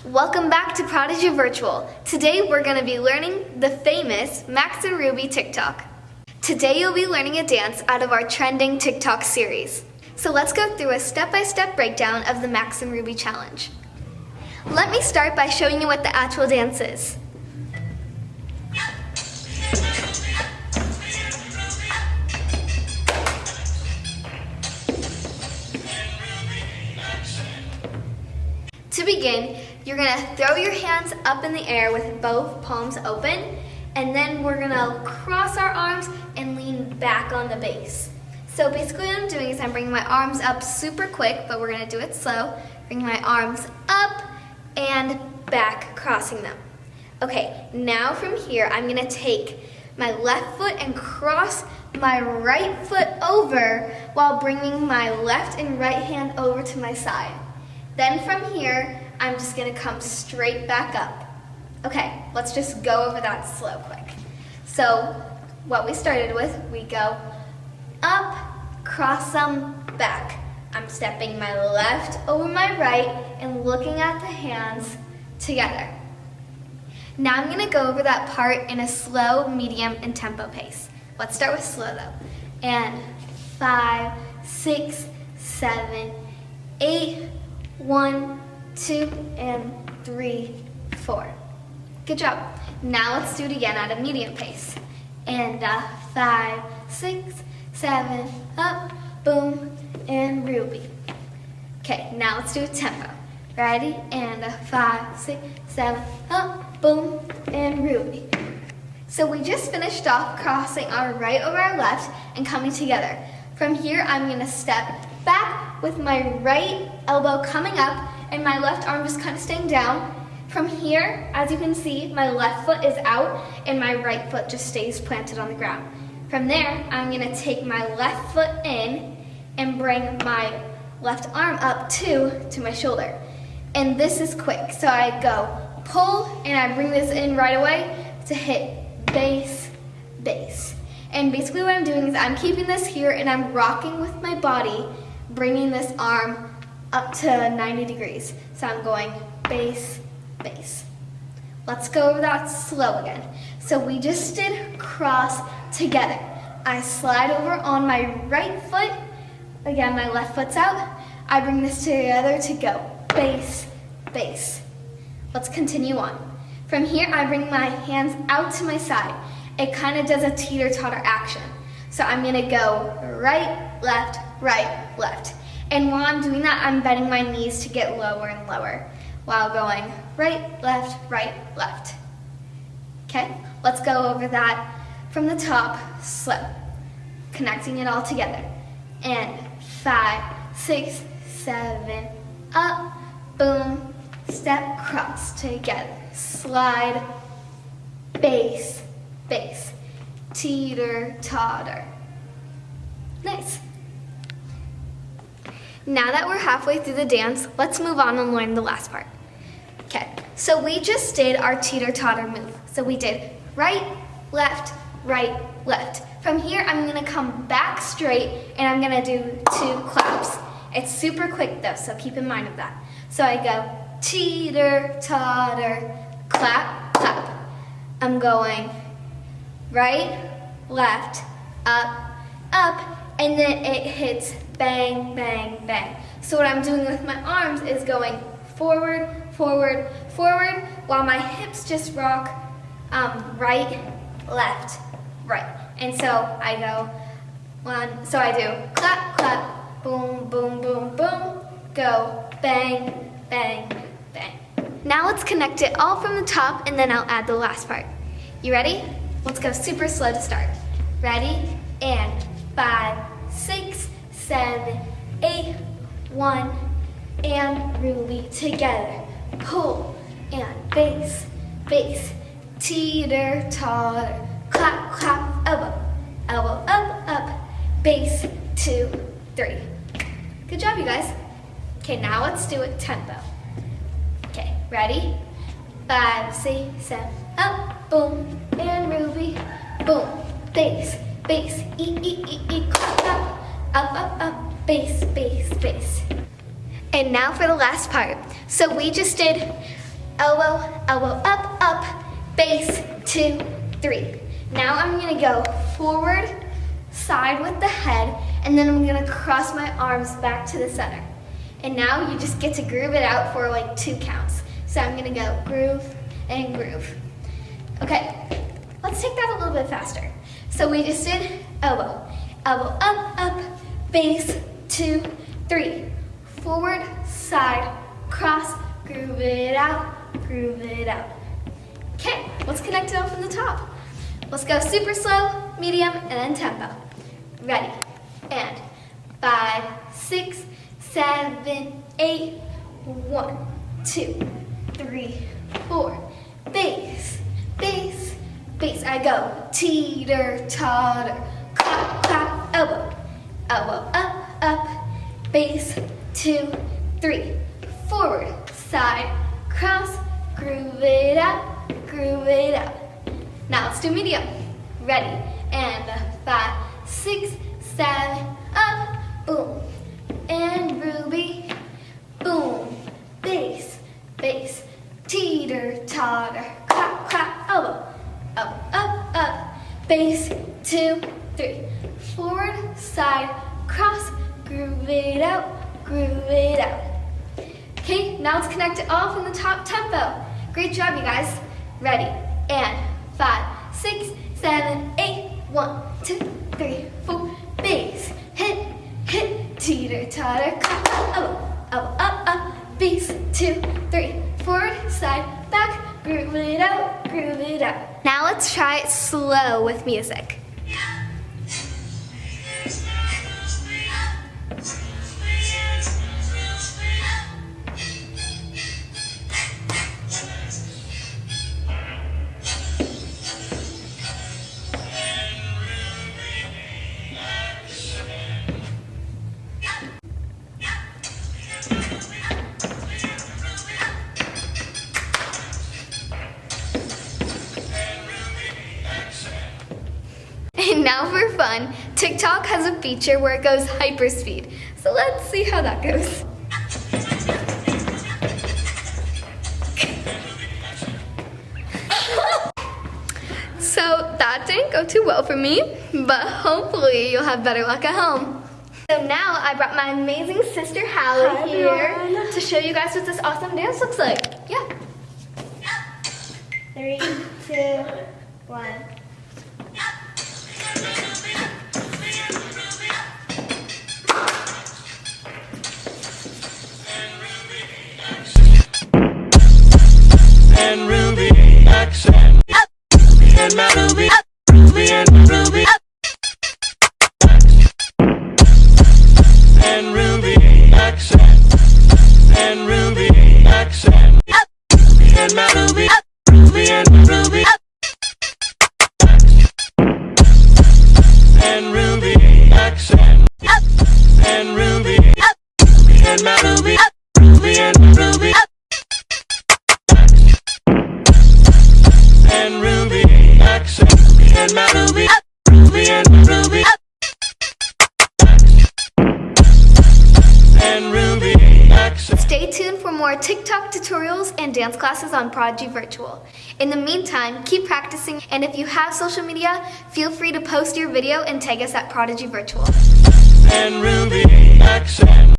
Welcome back to Prodigy Virtual. Today we're going to be learning the famous Max and Ruby TikTok. Today you'll be learning a dance out of our trending TikTok series. So let's go through a step-by-step breakdown of the Max and Ruby challenge. Let me start by showing you what the actual dance is. To begin, you're going to throw your hands up in the air with both palms open, and then we're going to cross our arms and lean back on the base. So basically what I'm doing is I'm bringing my arms up super quick, but we're going to do it slow. Bring my arms up and back, crossing them. Okay, now from here I'm going to take my left foot and cross my right foot over while bringing my left and right hand over to my side. Then from here, I'm just gonna come straight back up. Okay, let's just go over that slow quick. So what we started with, we go up, cross them, back. I'm stepping my left over my right and looking at the hands together. Now I'm gonna go over that part in a slow, medium, and tempo pace. Let's start with slow though. And 5, 6, 7, 8, 1, 2, and 3, 4. Good job. Now let's do it again at a medium pace. And 5, 6, 7, up, boom, and Ruby. Okay, now let's do a tempo. Ready? And 5, 6, 7, up, boom, and Ruby. So we just finished off crossing our right over our left and coming together. From here, I'm going to step back with my right elbow coming up and my left arm just kind of staying down. From here, as you can see, my left foot is out and my right foot just stays planted on the ground. From there, I'm going to take my left foot in and bring my left arm up to my shoulder. And this is quick, so I go pull and I bring this in right away to hit bass, bass. And basically what I'm doing is I'm keeping this here and I'm rocking with my body, bringing this arm up to 90 degrees. So I'm going bass, bass. Let's go over that slow again. So we just did cross together. I slide over on my right foot. Again, my left foot's out. I bring this together to go bass, bass. Let's continue on. From here, I bring my hands out to my side. It kind of does a teeter-totter action. So I'm gonna go right, left, left. And while I'm doing that, I'm bending my knees to get lower and lower while going right, left. Okay, let's go over that from the top, slow, connecting it all together. And 5, 6, 7, up, boom, step, cross, together, slide, bass, bass, teeter, totter. Nice. Now that we're halfway through the dance, let's move on and learn the last part. Okay, so we just did our teeter totter move. So we did right, left. From here, I'm gonna come back straight and I'm gonna do 2 claps. It's super quick though, so keep in mind of that. So I go teeter, totter, clap, clap. I'm going right, left, up, and then it hits bang, bang, bang. So what I'm doing with my arms is going forward, while my hips just rock right, left, right. And so I do clap, clap, boom, boom, boom, boom, go bang, bang, bang. Now let's connect it all from the top and then I'll add the last part. You ready? Let's go super slow to start. Ready? And 5, 6, 7, 8, 1, and Ruby together. Pull and bass, bass, teeter, totter, clap, clap, elbow, up, bass, 2, 3. Good job, you guys. Okay, now let's do it tempo. Okay, ready? 5, 6, 7, up, boom, and Ruby, boom, bass, bass, clap, up, bass, bass, bass. And now for the last part. So we just did elbow, elbow up, up, bass, 2, 3. Now I'm gonna go forward, side with the head, and then I'm gonna cross my arms back to the center. And now you just get to groove it out for like 2 counts. So I'm gonna go groove and groove. Okay, let's take that a little bit faster. So we just did elbow, elbow up, up, bass, 2, 3. Forward, side, cross, groove it out, groove it out. Okay, let's connect it off from the top. Let's go super slow, medium, and then tempo. Ready, and 5, 6, 7, 8, 1, 2, 3, 4, bass, bass, bass. I go teeter, totter, clap, clap, elbow, elbow up, up, bass, 2, 3, forward, side, cross, groove it out, groove it out. Now let's do medium. Ready, and 5, 6, 7, up, boom, and ruby, boom, bass, bass, teeter, totter, clap, clap, elbow, elbow, up, up, bass, 2, 3, forward, side, cross, groove it out, groove it out. Okay, now let's connect it all from the top tempo. Great job, you guys. Ready, and 5, 6, 7, 8, 1, 2, 3, 4, bass, hit, hit, teeter, totter, clap, clap, elbow, elbow, up, up, bass, 2, 3, forward, side, back, groove it out, groove it out. Now let's try it slow with music. And now for fun, TikTok has a feature where it goes hyperspeed. So let's see how that goes. So that didn't go too well for me, but hopefully you'll have better luck at home. So now I brought my amazing sister Hallie here to show you guys what this awesome dance looks like. Yeah. 3, 2, 1. And Ruby accent. And my Ruby, Ruby and Ruby. And Ruby accent. And Ruby accent. And my Ruby, Ruby and Ruby. And Ruby accent. And Ruby, and my Ruby, Ruby and Ruby. And Ruby accent. And my Ruby, Ruby and Ruby. And Ruby accent. Stay tuned for more TikTok tutorials and dance classes on Prodigy Virtual. In the meantime, keep practicing, and if you have social media, feel free to post your video and tag us at Prodigy Virtual. And Ruby accent.